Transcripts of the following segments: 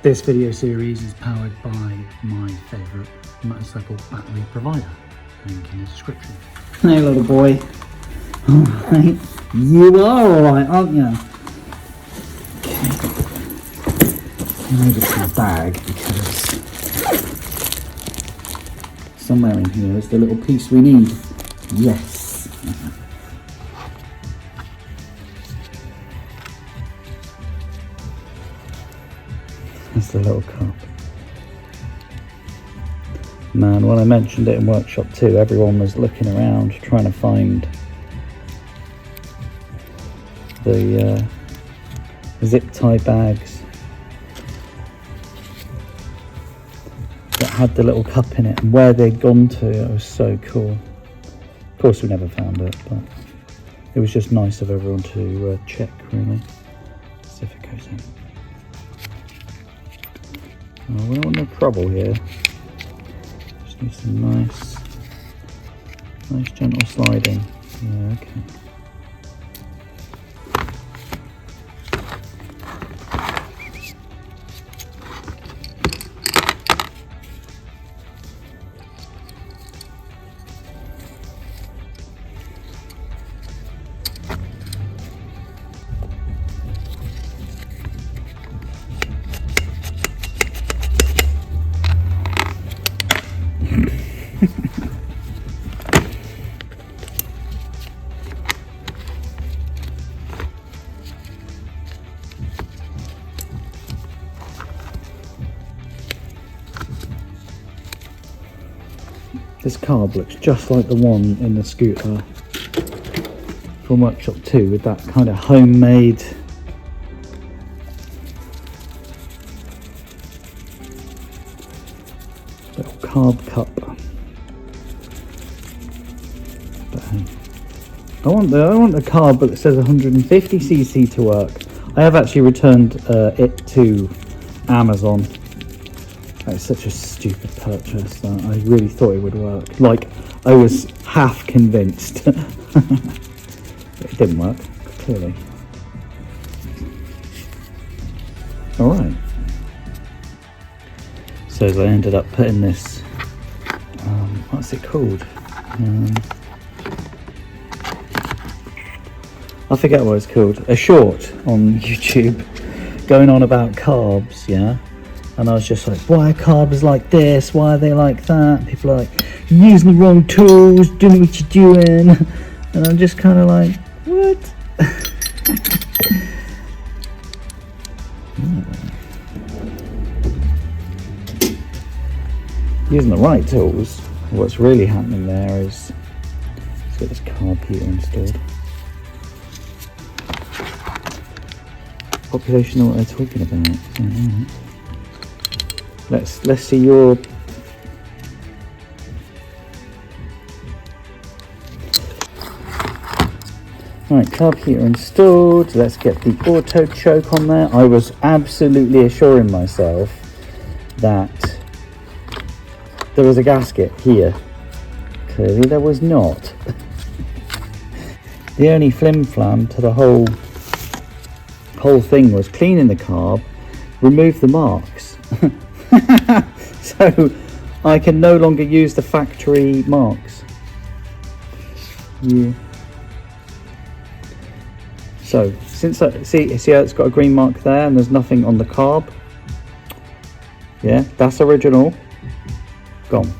This video series is powered by my favourite motorcycle battery provider. Link in the description. Hey little boy. Alright. You are alright, aren't you? Okay. Move it to the bag because somewhere in here is the little piece we need. Yes. That's the little cup. Man, when I mentioned it in workshop 2, everyone was looking around trying to find the zip tie bags that had the little cup in it, and where they'd gone to. It was so cool. Of course we never found it, but it was just nice of everyone to check, really. See if it goes in. Oh, we don't want no trouble here. Just need some nice gentle sliding. Yeah, okay. This carb looks just like the one in the scooter from workshop 2, with that kind of homemade little carb cup. But I want the carb that says 150cc to work. I have actually returned it to Amazon. It's such a stupid purchase that I really thought it would work. Like, I was half convinced. It didn't work, clearly. Alright. So I ended up putting this, what's it called? I forget what it's called. A short on YouTube going on about carbs, yeah? And I was just like, why are carbs like this? Why are they like that? People are like, you're using the wrong tools, doing what you're doing. And I'm just kind of like, what? Using the right tools. What's really happening there is, let's get this carb heater installed. Population know what they're talking about. Mm-hmm. Let's see your right, carb heater installed. Let's get the auto choke on there. I was absolutely assuring myself that there was a gasket here. Clearly there was not. The only flim flam to the whole thing was cleaning the carb, remove the marks. So I can no longer use the factory marks. Yeah. So since I see how it's got a green mark there and there's nothing on the carb. Yeah, that's original. Gone.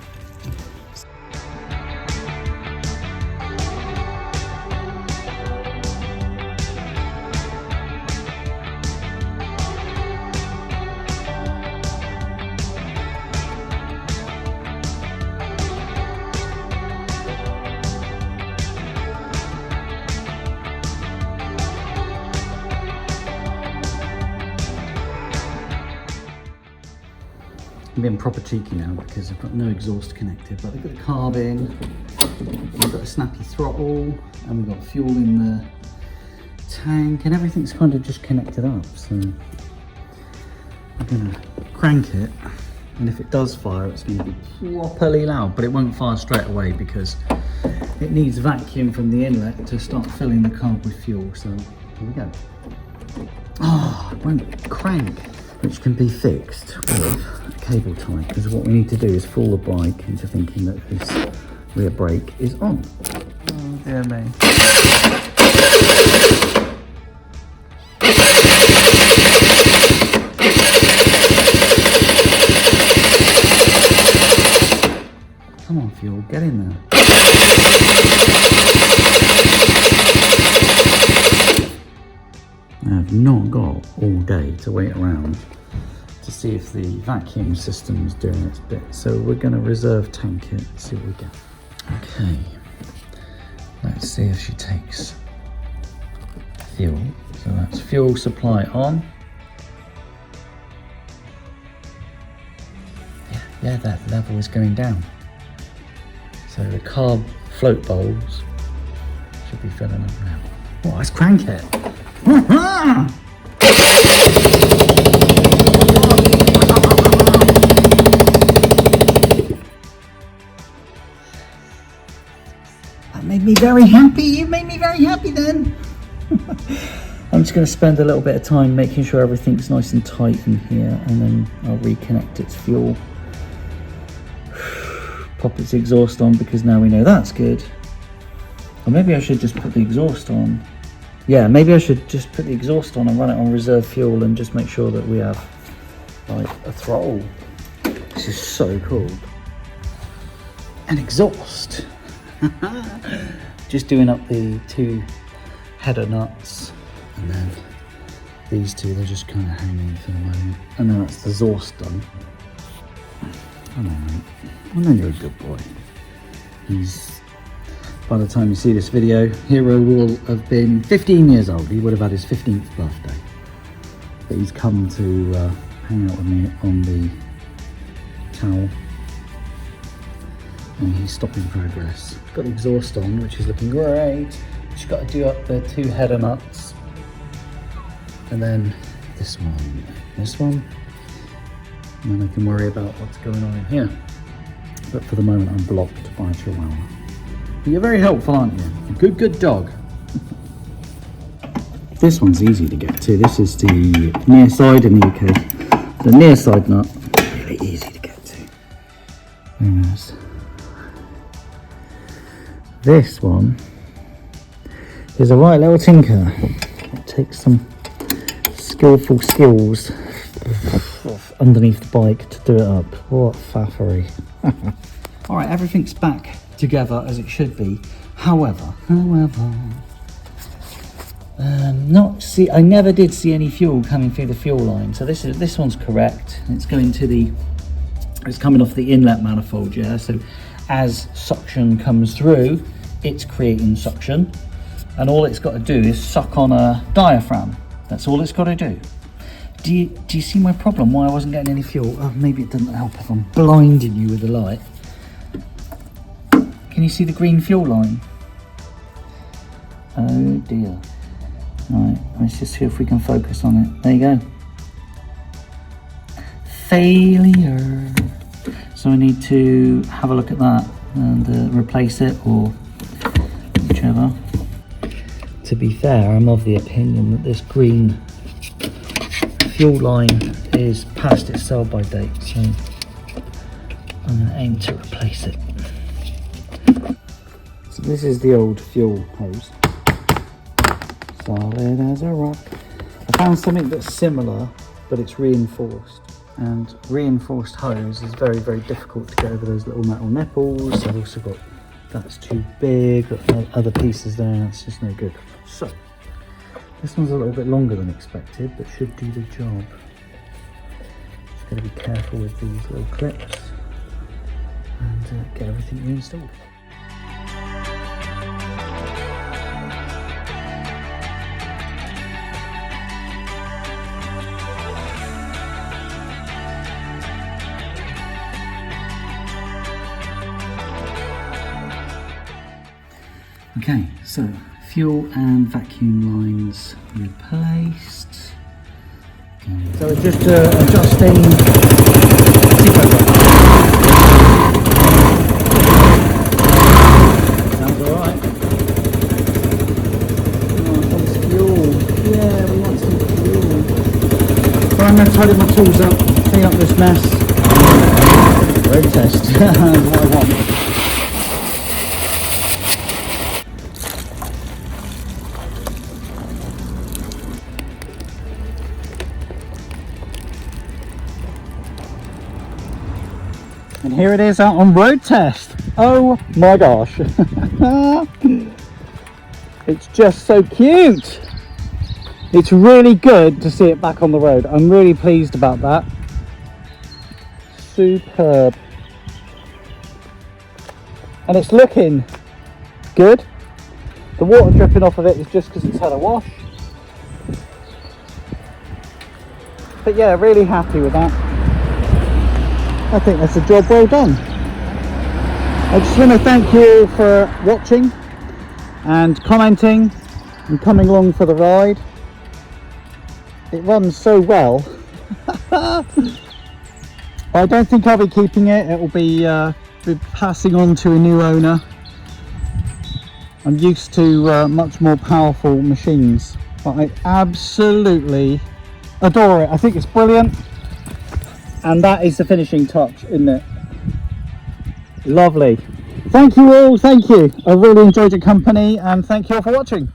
I'm being proper cheeky now because I've got no exhaust connected, but I've got the carb in, we've got a snappy throttle, and we've got fuel in the tank, and everything's kind of just connected up. So I'm gonna crank it, and if it does fire, it's going to be properly loud, but it won't fire straight away because it needs vacuum from the inlet to start filling the carb with fuel. So here we go. Oh, it won't crank. which can be fixed with a cable tie, because what we need to do is fool the bike into thinking that this rear brake is on. Oh dear me. Come on, fuel, get in there. I've not got all day to wait around to see if the vacuum system is doing its bit. So we're going to reserve tank it, see what we get. Okay, let's see if she takes fuel. So that's fuel supply on. Yeah, that level is going down. So the carb float bowls should be filling up now. Oh, let's crank it. That made me very happy. You made me very happy then. I'm just going to spend a little bit of time making sure everything's nice and tight in here, and then I'll reconnect its fuel. Pop its exhaust on, because now we know that's good. Or maybe I should just put the exhaust on. Yeah, maybe I should just put the exhaust on and run it on reserve fuel and just make sure that we have like a throttle. This is so cool. An exhaust. Just doing up the 2 header nuts, and then these 2, they're just kind of hanging for the moment. And then that's the exhaust done. Come on, mate. I know you're a good boy. By the time you see this video, Hero will have been 15 years old. He would have had his 15th birthday. But he's come to hang out with me on the channel. And he's stopping progress. Got the exhaust on, which is looking great. Just got to do up the 2 header nuts. And then this one. And then I can worry about what's going on in here. But for the moment, I'm blocked by a chihuahua. But you're very helpful, aren't you? A good dog. This one's easy to get to. This is the near side in the UK. The near side nut, really easy to get to. Very nice. This one is a right little tinker. It takes some skillful skills underneath the bike to do it up. What faffery. Alright, everything's back together as it should be. However, I never did see any fuel coming through the fuel line. So this one's correct. It's coming off the inlet manifold, yeah. So as suction comes through, it's creating suction, and all it's got to do is suck on a diaphragm. That's all it's got to do. Do you see my problem? Why I wasn't getting any fuel? Oh, maybe it doesn't help if I'm blinding you with the light. Can you see the green fuel line? Oh dear. Right, let's just see if we can focus on it. There you go. Failure. So I need to have a look at that and replace it, or whichever. To be fair, I'm of the opinion that this green fuel line is past its sell-by date, so I'm going to aim to replace it. So this is the old fuel hose, solid as a rock. I found something that's similar, but it's reinforced, and reinforced hose is very, very difficult to get over those little metal nipples. I've also got, that's too big, got other pieces there, that's just no good. So this one's a little bit longer than expected, but should do the job. Just got to be careful with these little clips and get everything reinstalled. Okay, so fuel and vacuum lines replaced. So we're just adjusting. Sounds alright. Oh, some fuel. Yeah, we want some fuel. But I'm going to tidy my tools up, clean up this mess. Road test. What I want. And here it is out on road test. Oh my gosh. It's just so cute. It's really good to see it back on the road. I'm really pleased about that. Superb. And it's looking good. The water dripping off of it is just because it's had a wash. But yeah, really happy with that. I think that's a job well done. I just want to thank you all for watching and commenting and coming along for the ride. It runs so well. I don't think I'll be keeping it. It will be passing on to a new owner. I'm used to much more powerful machines, but I absolutely adore it. I think it's brilliant. And that is the finishing touch, isn't it? Lovely. Thank you all, thank you. I really enjoyed your company and thank you all for watching.